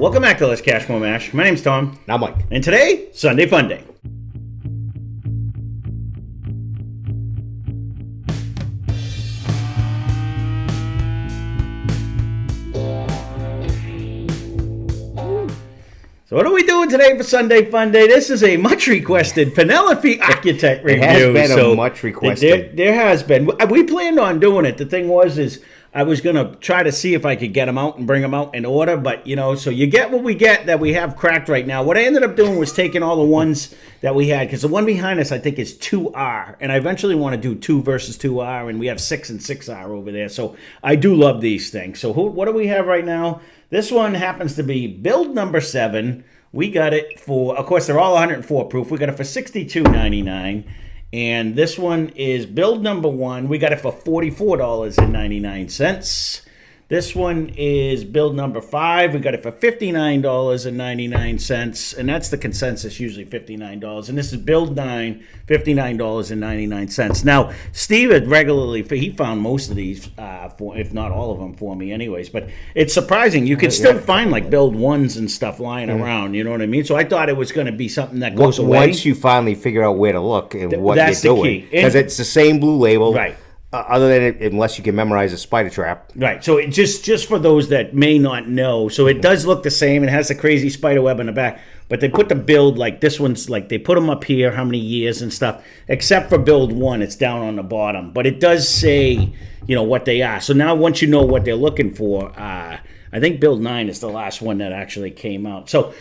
Welcome back to Lesscashmoremash. My name's Tom. I'm Mike. And today, Sunday Funday. So what are we doing today for Sunday Funday? This is a much requested Penelope Architect review. It has been a much requested. There has been. We planned on doing it. The thing was I was going to try to see if I could get them out and bring them out in order. But, so you get what we get that we have cracked right now. What I ended up doing was taking all the ones that we had. Because the one behind us, I think, is 2R. And I eventually want to do 2 versus 2R. And we have 6 and 6R over there. So I do love these things. So what do we have right now? This one happens to be build number 7. We got it for, of course, they're all 104 proof. We got it for $62.99. And this one is build number 1. We got it for $44.99. This one is build number 5. We got it for $59.99. And that's the consensus, usually $59. And this is build 9, $59.99. Now, Steve had regularly, he found most of these, if not all of them for me anyways. But it's surprising. You can still find like build 1s and stuff lying around. You know what I mean? So I thought it was going to be something that goes away. Once you finally figure out where to look and what you're doing. Because it's the same blue label. Right. Other than it, unless you can memorize a spider trap. Right. So it just for those that may not know, so it does look the same. It has the crazy spider web in the back, but they put the build like this one's like they put them up here, how many years and stuff. Except for build 1, it's down on the bottom, but it does say what they are. So now once you know what they're looking for, I think build 9 is the last one that actually came out. So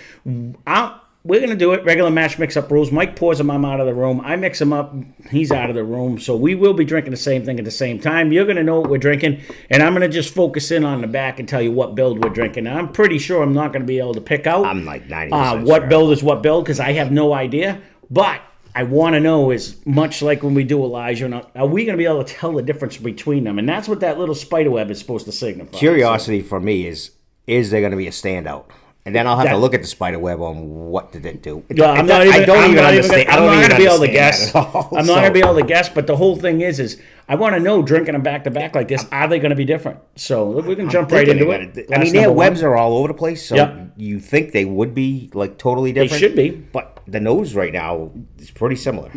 we're going to do it. Regular Mash Mixup rules. Mike pours them. I'm out of the room. I mix them up. He's out of the room. So we will be drinking the same thing at the same time. You're going to know what we're drinking. And I'm going to just focus in on the back and tell you what build we're drinking. Now, I'm pretty sure I'm not going to be able to pick out I'm like 90% what build is what build because I have no idea. But I want to know is much like when we do Elijah, are we going to be able to tell the difference between them? And that's what that little spider web is supposed to signify. Curiosity for me is there going to be a standout? And then I'll have to look at the spider web on what did it do. I'm not going to be able to guess. I'm not going to be able to guess, but the whole thing is I want to know, drinking them back to back like this, are they going to be different? So we can jump right into it. I mean, their webs are all over the place, so you think they would be like totally different. They should be. But the nose right now is pretty similar.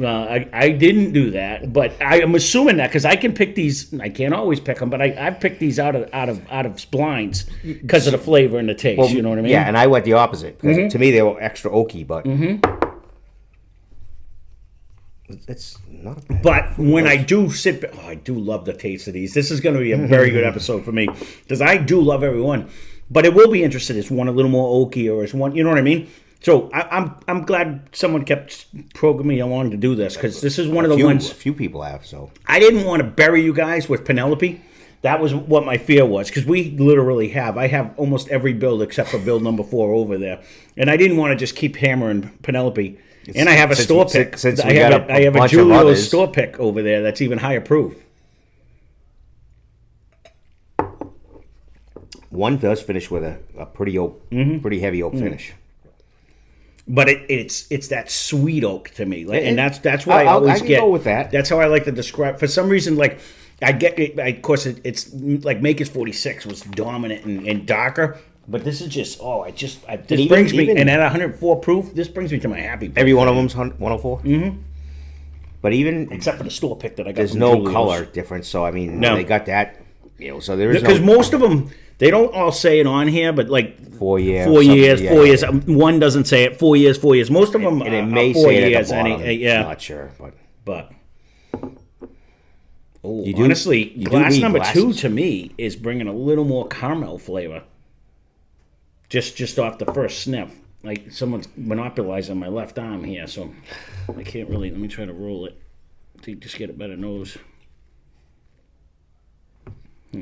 I didn't do that, but I am assuming that because I can pick these. I can't always pick them, but I've picked these out of blinds because of the flavor and the taste. Well, you know what I mean? Yeah, and I went the opposite. Because to me, they were extra oaky, but it's not a bad. But when I do I do love the taste of these. This is going to be a very good episode for me because I do love every one. But it will be interesting. Is one a little more oaky or is one? You know what I mean? So I'm glad someone kept programming me along to do this because this is one of the ones. A few people have. So I didn't want to bury you guys with Penelope. That was what my fear was because we literally I have almost every build except for build number 4 over there, and I didn't want to just keep hammering Penelope. And I have a store pick. I have a Julio's store pick over there that's even higher proof. One does finish with a pretty pretty heavy oak finish. But it's that sweet oak to me, and that's why I always get. Go with that. That's how I like to describe. For some reason, like I get it. Of course, it's like Maker's 46 was dominant and darker, but this is just this brings me and at 104 proof, this brings me to my happy place. Every one of them's 104. But even except for the store pick that I got. There's no color difference, so I mean, they got that. So there is because most of them. They don't all say it on here, but like 4 years. 4 years, 4 years. One doesn't say it. 4 years, 4 years. Most of them and it may 4 say it years. at the bottom. Yeah, I'm not sure, but honestly, glass number 2 to me is bringing a little more caramel flavor. Just off the first sniff, like someone's monopolizing my left arm here, so I can't really. Let me try to roll it to just get a better nose.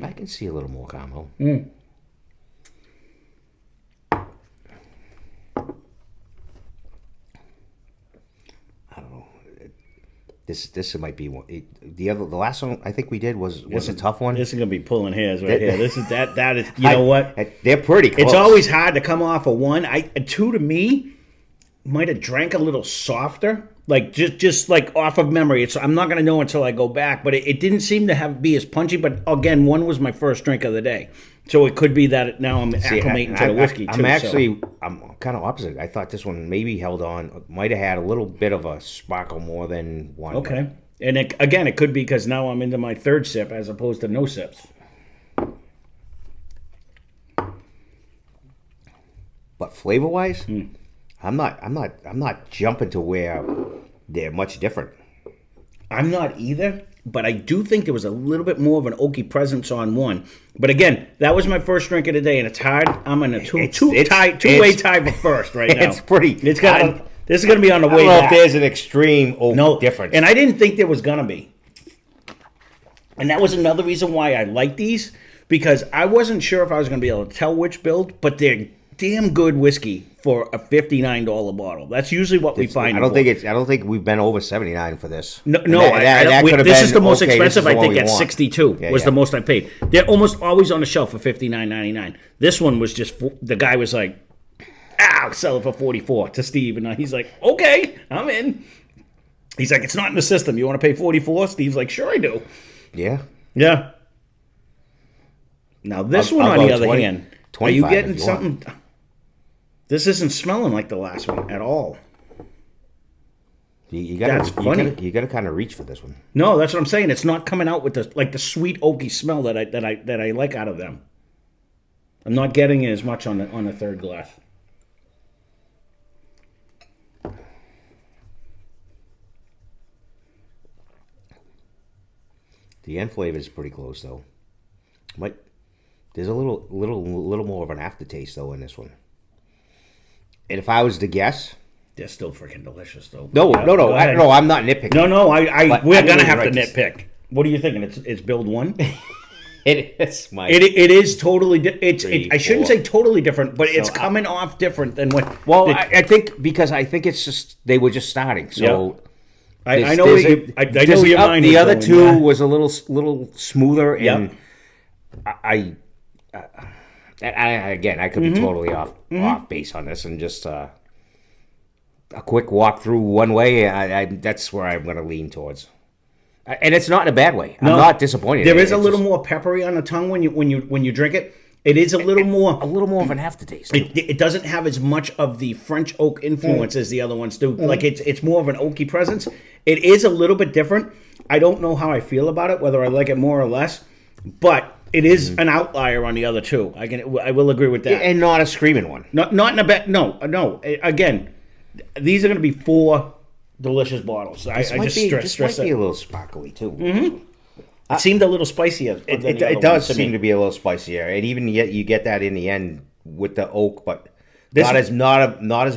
I can see a little more caramel. I don't know. This might be one. The last one I think we did was a tough one. This is gonna be pulling hairs right here. This is that is. You know what? They're pretty close. It's always hard to come off of 1. 2 to me. might have drank a little softer, like just like off of memory. I'm not gonna know until I go back, but it didn't seem to be as punchy. But again, one was my first drink of the day, so it could be that now I'm acclimating to the whiskey too. I'm kind of opposite. I thought this one maybe held on, might have had a little bit of a sparkle more than one. Okay, and it could be because now I'm into my third sip as opposed to no sips. But flavor wise, I'm not jumping to where they're much different. I'm not either, but I do think there was a little bit more of an oaky presence on one. But again, that was my first drink of the day, and it's hard. I'm in a two-way tie for first right now. This is going to be on the way back. I don't know if there's an extreme oak difference. And I didn't think there was going to be. And that was another reason why I like these, because I wasn't sure if I was going to be able to tell which build, but they're damn good whiskey for a $59 bottle. That's usually what we find. I don't think we've been over $79 for this. No, this is the most expensive. I think at $62 was the most I paid. They're almost always on the shelf for $59.99. This one was just the guy was like, I'll sell it for $44 to Steve, and he's like, okay, I'm in. He's like, it's not in the system. You want to pay $44? Steve's like, sure I do. Yeah. Now this one, on the other hand, are you getting something? This isn't smelling like the last one at all. That's funny. You got to kind of reach for this one. No, that's what I'm saying. It's not coming out with the sweet oaky smell that I like out of them. I'm not getting it as much on the third glass. The end flavor is pretty close though. There's a little more of an aftertaste though in this one. And if I was to guess, they're still freaking delicious though. No, I'm not nitpicking. No, we're gonna have to nitpick. What are you thinking? It's build one. It is. It is totally. I shouldn't say totally different, but it's coming off different than what. Well, I think it's just they were just starting. So I know where your mind. The other two was a little smoother, and I could be totally off base on this, and just a quick walk through one way. That's where I'm going to lean towards, and it's not in a bad way. I'm not disappointed. There is a little more peppery on the tongue when you drink it. It is a little more of an aftertaste. It doesn't have as much of the French oak influence as the other ones do. Like it's more of an oaky presence. It is a little bit different. I don't know how I feel about it, whether I like it more or less, but it is an outlier on the other two. I will agree with that. And not a screaming one. Not in a bad. No. Again, these are going to be 4 delicious bottles. I just stress this might that. be a little sparkly too. It seemed a little spicier. It does seem to be a little spicier, and even yet you get that in the end with the oak, but not as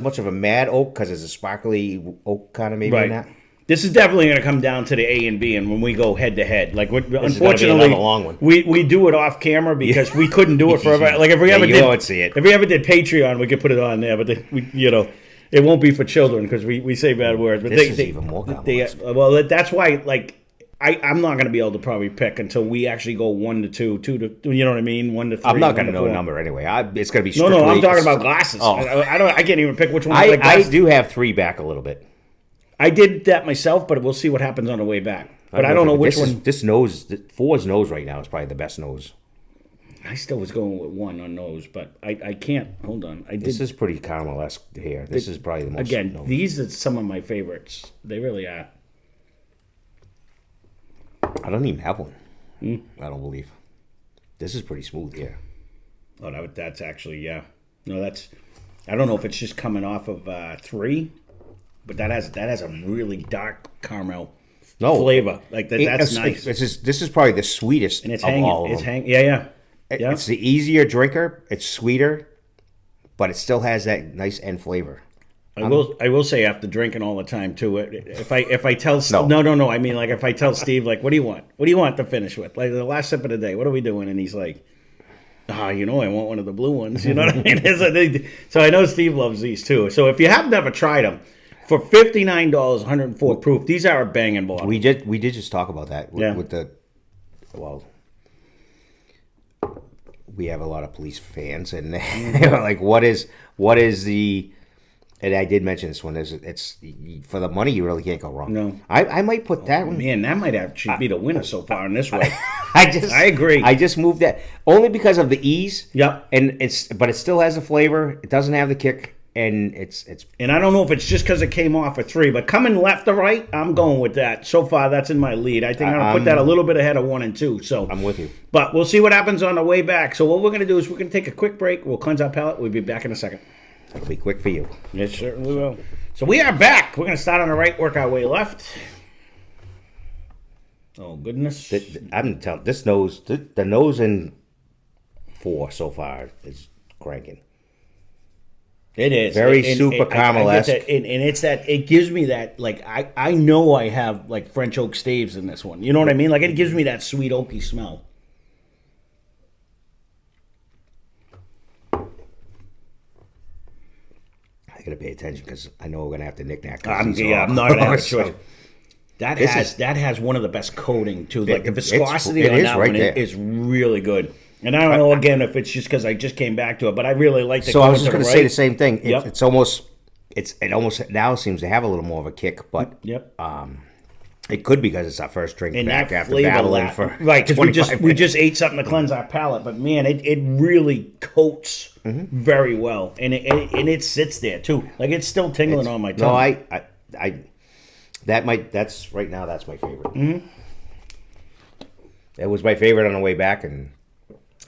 much of a mad oak because it's a sparkly oak kind of maybe in that. This is definitely going to come down to the A and B, and when we go head to head, like unfortunately, long one. we do it off camera because we couldn't do it forever. Like if we ever did Patreon, we could put it on there, but it won't be for children because we say bad words. But this is even more complex. That's why I'm not going to be able to probably pick until we actually go 1 to 2, 2 to, you know what I mean, 1 to 3. I'm not going to know a number anyway. It's going to be strictly... No, I'm talking about glasses. Oh. I can't even pick which one. I do have 3 back a little bit. I did that myself, but we'll see what happens on the way back. But I don't know which one. This nose, 4's nose right now is probably the best nose. I still was going with 1 on nose, but I can't. Hold on. This is pretty caramel-esque here. This is probably the most... Again, these are some of my favorites. They really are. I don't even have one. I don't believe. This is pretty smooth here. Oh, that's actually, yeah. No, that's... I don't know if it's just coming off of 3, but that has a really dark caramel flavor. Like that's nice. This is probably the sweetest and it's of hanging. all of it's them. Yeah. It's the easier drinker. It's sweeter, but it still has that nice end flavor. I will say after drinking all the time too. If I tell no, I mean like if I tell Steve like what do you want to finish with, like the last sip of the day, what are we doing? And he's like, I want one of the blue ones. You know what I mean? So I know Steve loves these too. So if you have never tried them, for $59, 104 proof, these are a banging bottle. We did just talk about that with the we have a lot of police fans, and they were like, what is the And I did mention this one. It's for the money, you really can't go wrong. No. I might put that one. Man, that might actually be the winner so far in this way. I agree. I just moved that only because of the ease. Yep. But it still has a flavor. It doesn't have the kick, and it's. And I don't know if it's just because it came off a 3, but coming left to right, I'm going with that. So far, that's in my lead. I think I'm going to put that a little bit ahead of 1 and 2. So I'm with you. But we'll see what happens on the way back. So what we're going to do is we're going to take a quick break. We'll cleanse our palate. We'll be back in a second. It'll be quick for you. It certainly will. So we are back. We're going to start on the right, work our way left. Oh, goodness. I'm telling this nose, the nose in 4 so far is cranking. It is. Very super caramel-esque. And it's that, it gives me that, like, I know I have, like, French oak staves in this one. You know what I mean? Like, it gives me that sweet oaky smell. I gotta pay attention because I know we're gonna have to knick-knack. I'm not gonna have a choice. That has one of the best coating too. Like the viscosity on that one is really good. And I don't know again if it's just because I just came back to it, but I really like the. So I was just gonna say the same thing. Yep. It almost now seems to have a little more of a kick, but it could be because it's our first drink and back after battling for right because we just ate something to cleanse our palate, but man, it really coats very well, and it sits there too, like it's still tingling on my tongue. No, that's right now. That's my favorite. Mm-hmm. It was my favorite on the way back, and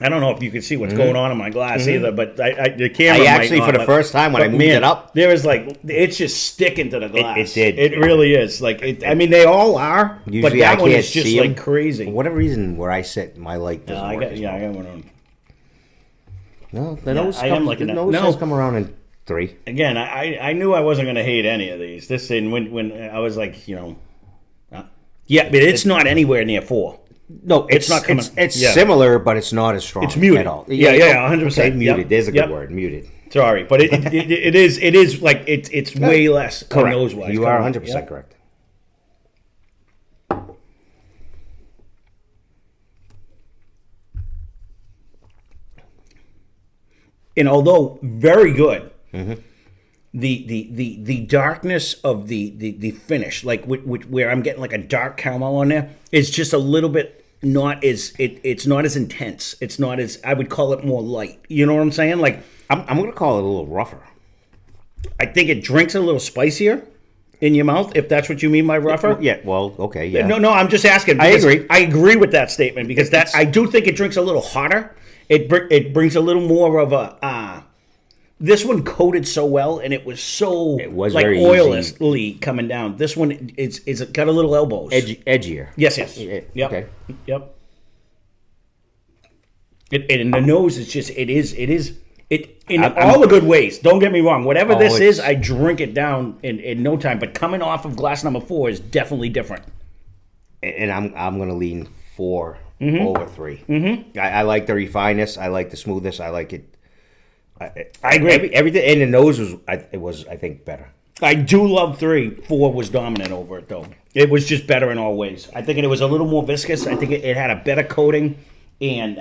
I don't know if you can see what's going on in my glass either, but the camera. I actually, for the first time when I moved it up, there was like it's just sticking to the glass. It did. It really is. Like I mean, they all are, but that one is just like crazy. For whatever reason, where I sit, my light doesn't work. I got one on. No, the nose has come around in 3. Again, I knew I wasn't going to hate any of these. This and when I was like, but it's not anywhere near 4. No, it's not coming. It's similar, but it's not as strong. It's muted at all. 100%. Okay, muted. Yep. There's a good word, muted. Sorry, but it is like it's way less nose wise. You are 100% correct. And although very good, the darkness of the finish, like where I'm getting like a dark caramel on there, is just a little bit not as it's not as intense. It's not as, I would call it more light. You know what I'm saying? Like I'm gonna call it a little rougher. I think it drinks a little spicier in your mouth, if that's what you mean by rougher. Yeah. Well, okay. Yeah. No, I'm just asking. I agree. I agree with that statement because I do think it drinks a little hotter. It brings a little more of a. This one coated so well, and it was like very oilessly coming down. This one it's got a little elbows, edgier. Yes. Yep. Okay. Yep. And the nose is just it is in all the good ways. Don't get me wrong. Whatever this is, I drink it down in no time. But coming off of glass number 4 is definitely different. And I'm gonna lean 4 over 3. Mm-hmm. I like the refinedness. I like the smoothness. I like it. I agree. Everything, and the nose was I think better. I do love 3. 4 was dominant over it though. It was just better in all ways. I think it was a little more viscous. I think it had a better coating and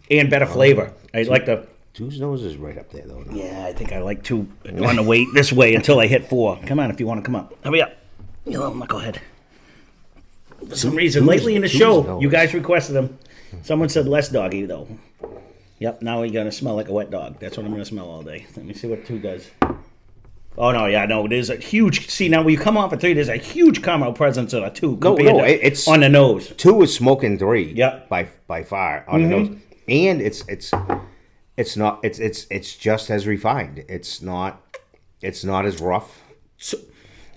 better flavor. I like the 2's nose is right up there though. No? Yeah, I think I like 2 on the way this way until I hit 4. Come on, if you want to come up. Hurry up, you little knucklehead. For some reason, lately in the show, you guys requested them. Someone said less doggy though. Yep, now we're going to smell like a wet dog. That's what I'm going to smell all day. Let me see what 2 does. Oh, no, there's a huge... See, now when you come off of 3, there's a huge caramel presence of a 2 compared to it's on the nose. 2 is smoking 3 Yep. by far on the nose. And it's just as refined. It's not as rough.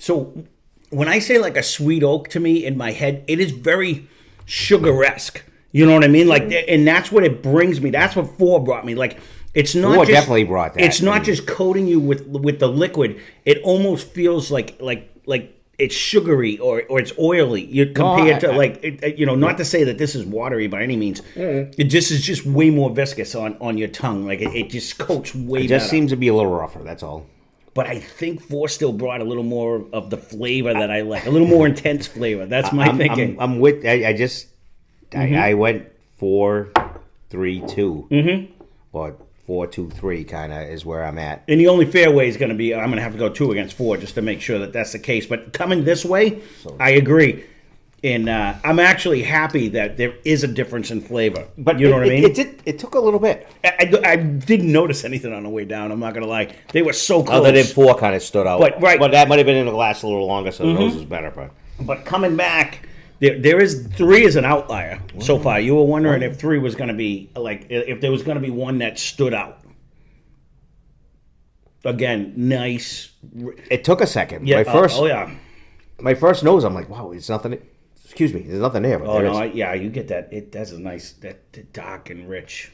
So when I say like a sweet oak to me in my head, it is very sugar-esque. You know what I mean? Like, and that's what it brings me. That's what 4 brought me. Like, it's not 4 just, definitely brought that. It's not just coating you with the liquid. It almost feels like it's sugary or it's oily. You compared to not to say that this is watery by any means. It just is just way more viscous on your tongue. Like it just coats way better. It just seems to be a little rougher. That's all. But I think 4 still brought a little more of the flavor that I like, a little more intense flavor. That's my thinking. I'm with. I just. I went 4, 3, 2. Mm-hmm. But 4, 2, 3 kind of is where I'm at. And the only fair way is going to be I'm going to have to go 2 against 4 just to make sure that that's the case. But coming this way, I agree. And I'm actually happy that there is a difference in flavor. But you know what I mean? It took a little bit. I didn't notice anything on the way down. I'm not going to lie. They were so close. Other than 4 kind of stood out. But that might have been in the glass a little longer, so the nose was better. But coming back, there is 3 is an outlier so far. You were wondering if 3 was going to be like if there was going to be one that stood out. Again, nice. It took a second. Yeah. My first nose, I'm like, wow, it's nothing. Excuse me, there's nothing there. But you get that. That's a nice, that dark and rich.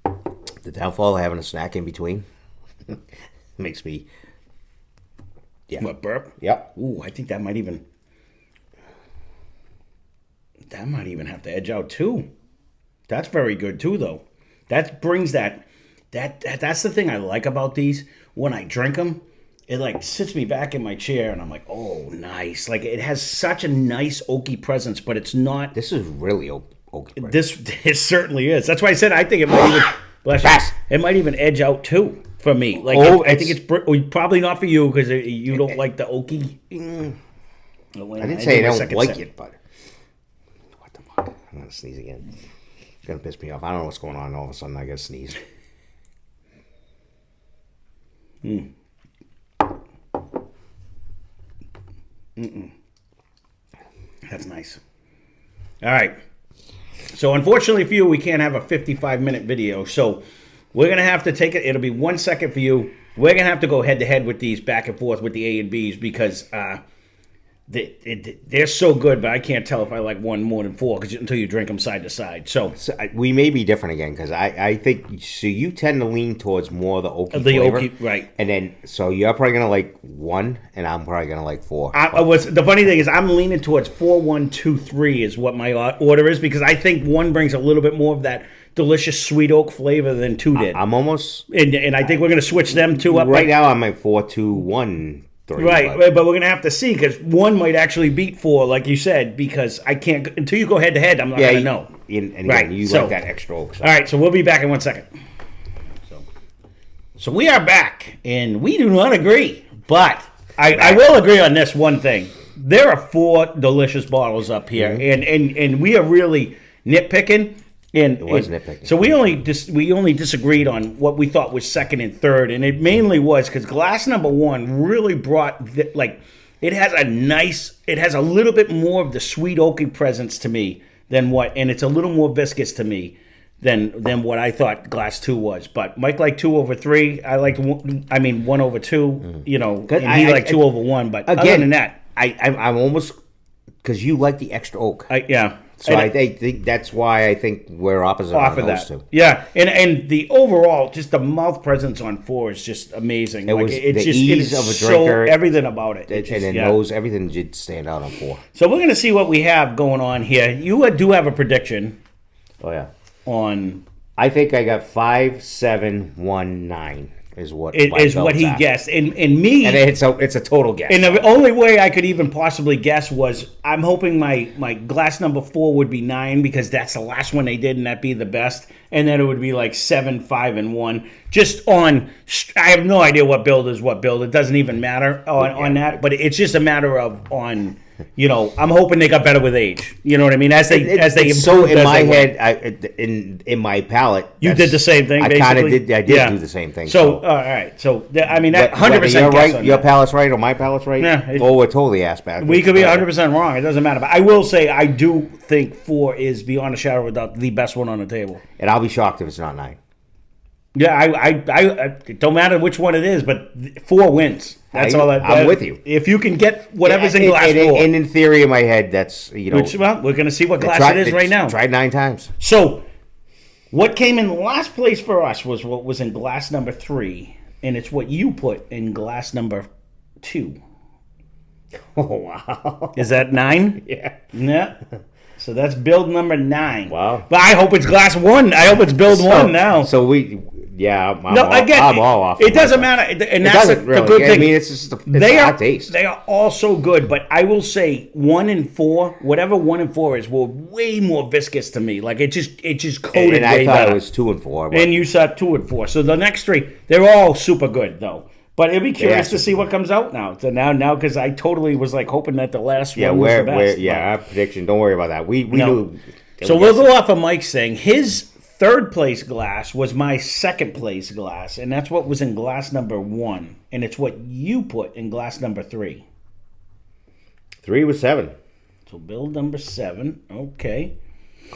The downfall of having a snack in between makes me. Yeah. What, burp? Yep. Ooh, I think that might even have to edge out too. That's very good too, though. That brings that's the thing I like about these. When I drink them, it like sits me back in my chair, and I'm like, oh, nice. Like it has such a nice oaky presence, but it's not. This is really oaky. It certainly is. That's why I said I think it might even. It might even edge out too for me. Like I think it's probably not for you because you don't like the oaky. I didn't say I don't like it, but what the fuck? I'm gonna sneeze again. It's gonna piss me off. I don't know what's going on. All of a sudden, I gotta sneeze. That's nice. All right. So unfortunately for you, we can't have a 55-minute video. So we're going to have to take it. It'll be 1 second for you. We're going to have to go head-to-head with these back and forth with the A and Bs because they're so good, but I can't tell if I like one more than 4 until you drink them side to side. So we may be different again because I think so. You tend to lean towards more the oaky flavor, right? And then so you're probably gonna like 1, and I'm probably gonna like 4. The funny thing is I'm leaning towards 4, 1, 2, 3 is what my order is because I think 1 brings a little bit more of that delicious sweet oak flavor than 2 did. I'm almost, and I think we're gonna switch them 2 up right now. I'm at 4, 2, 1. 3, right, but we're gonna have to see because 1 might actually beat 4, like you said, because I can't until you go head to head. I'm not gonna know. And right, you like that extra oak. So. All right, so we'll be back in 1 second. So we are back, and we do not agree, but I will agree on this one thing. There are 4 delicious bottles up here, and we are really nitpicking. And it was nitpicking. So we only disagreed on what we thought was second and third, and it mainly was because glass number 1 really brought it has a little bit more of the sweet oaky presence to me than and it's a little more viscous to me than what I thought glass 2 was. But Mike liked 2 over 3. I liked 1 over 2. You know, and he liked 2 over 1. But again, other than that, I'm almost because you like the extra oak. Yeah. So I think that's why I think we're opposite on those 2. Yeah, and the overall, just the mouth presence on 4 is just amazing. It's the ease of a drinker. So everything about it. Everything did stand out on 4. So we're going to see what we have going on here. You do have a prediction. Oh, yeah. I think I got 5, 7, 1, 9. Is what he guessed, and me, and it's a total guess. And the only way I could even possibly guess was I'm hoping my glass number 4 would be 9 because that's the last one they did, and that'd be the best. And then it would be like 7, 5, and 1. Just on, I have no idea what build is what build. It doesn't even matter on that, but it's just a matter of on. You know, I'm hoping they got better with age. You know what I mean? As they improve. So in my head, in my palate, you did the same thing. I kind of did. I did do the same thing. So all right. So I mean, 100%. You're right. Your palate's right, or my palate's right. Yeah, we're totally ass back. We could be 100% wrong. It doesn't matter. But I will say, I do think 4 is beyond a shadow of a doubt the best one on the table. And I'll be shocked if it's not 9. Yeah, it don't matter which one it is, but 4 wins. That's all. I'm with you. If you can get whatever's in glass 4. And in theory, in my head, that's we're going to see what glass it is right now. Tried 9 times. So, what came in last place for us was what was in glass number 3, and it's what you put in glass number 2. Oh wow! Is that 9? Yeah. Yeah. So that's build number 9. Wow. But I hope it's glass 1. I hope it's build 1 now. So Yeah, I'm all off. It doesn't matter, and that's the good thing. I mean, it's just our taste. They are all so good, but I will say 1 and 4, whatever 1 and 4 is, were way more viscous to me. Like it just coated. And I way thought better. it was 2 and 4. And you saw 2 and 4. So the next 3, they're all super good though. But it'll be curious to see what comes out now. So now, because I totally was like hoping that the last one was the best. Our prediction. Don't worry about that. We knew. So we'll go off of Mike's thing. His third place glass was my second place glass, and that's what was in glass number 1, and it's what you put in glass number 3. 3 was 7. So build number 7, okay.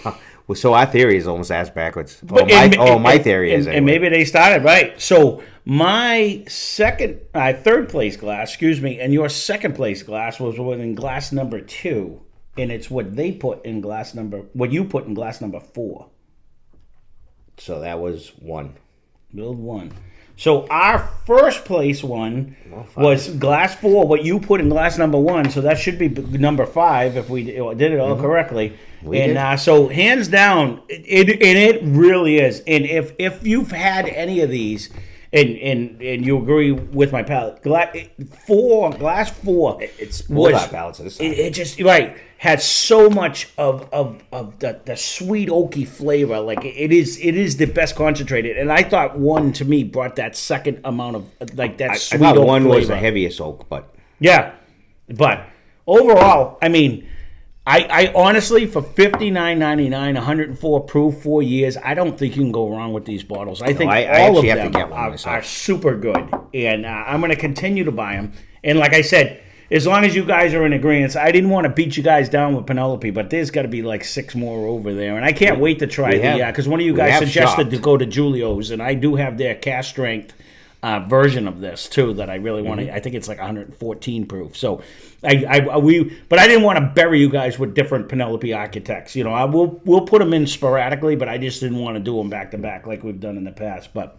Well, so our theory is almost ass backwards. My theory is. And maybe they started right. So my third place glass, and your second place glass was within glass number 2, and it's what you put in glass number 4. So that was 1. Build 1. So our first place one was glass 4, what you put in glass number 1. So that should be number 5 if we did it all correctly. So hands down, it really is. And if you've had any of these, and you agree with my palate, glass 4, it's both our palates this time. It just had so much of the sweet oaky flavor. Like it is the best concentrated. And I thought 1 to me brought that second amount of like that sweet oak flavor. I thought 1 was the heaviest oak, but yeah, but overall, I mean, I honestly, for $59.99, 104 proof, 4 years, I don't think you can go wrong with these bottles. I think all of them are super good, and I'm going to continue to buy them. And like I said, as long as you guys are in agreement, I didn't want to beat you guys down with Penelope, but there's got to be like 6 more over there, and I can't wait to try because one of you guys suggested to go to Julio's, and I do have their cast strength version of this too that I really want to. I think it's like 114 proof. So but I didn't want to bury you guys with different Penelope Architects. We'll put them in sporadically, but I just didn't want to do them back to back like we've done in the past. But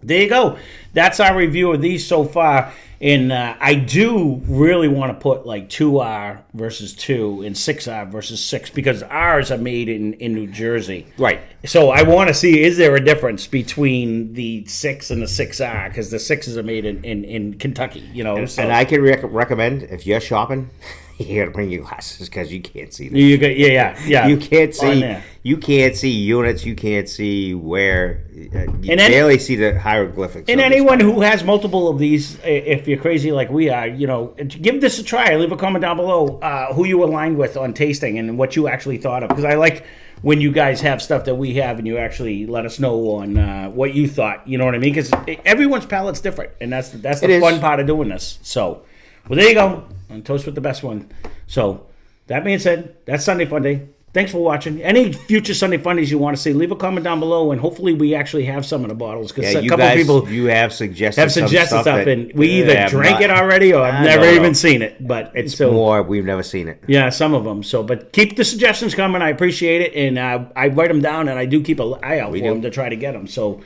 there you go. That's our review of these so far. And I do really want to put like 2R versus 2 and 6R versus 6 because ours are made in New Jersey. Right. So I want to see, is there a difference between the 6 and the 6R? Because the 6s are made in Kentucky, And I can recommend, if you're shopping, you got to bring your glasses because you can't see them. Yeah. You can't see. You can't see units. You can't see where. You barely see the hieroglyphics. And anyone who has multiple of these, if you're crazy like we are, give this a try. Leave a comment down below who you aligned with on tasting and what you actually thought of. Because I like when you guys have stuff that we have and you actually let us know on what you thought. You know what I mean? Because everyone's palate's different, and that's the fun part of doing this. So, well, there you go. On Toast with the Best one. So, that being said, that's Sunday Funday. Thanks for watching. Any future Sunday Fundays you want to see, leave a comment down below, and hopefully we actually have some in the bottles. Because a couple people have suggested stuff, and we either drank it already or I've never even seen it. But it's more we've never seen it. Yeah, some of them. So, but keep the suggestions coming. I appreciate it, and I write them down, and I do keep an eye out for them to try to get them. So,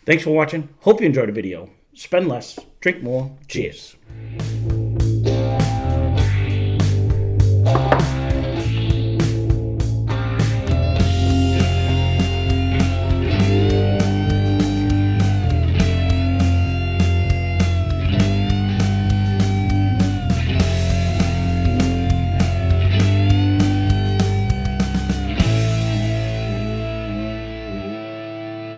thanks for watching. Hope you enjoyed the video. Spend less, drink more. Cheers.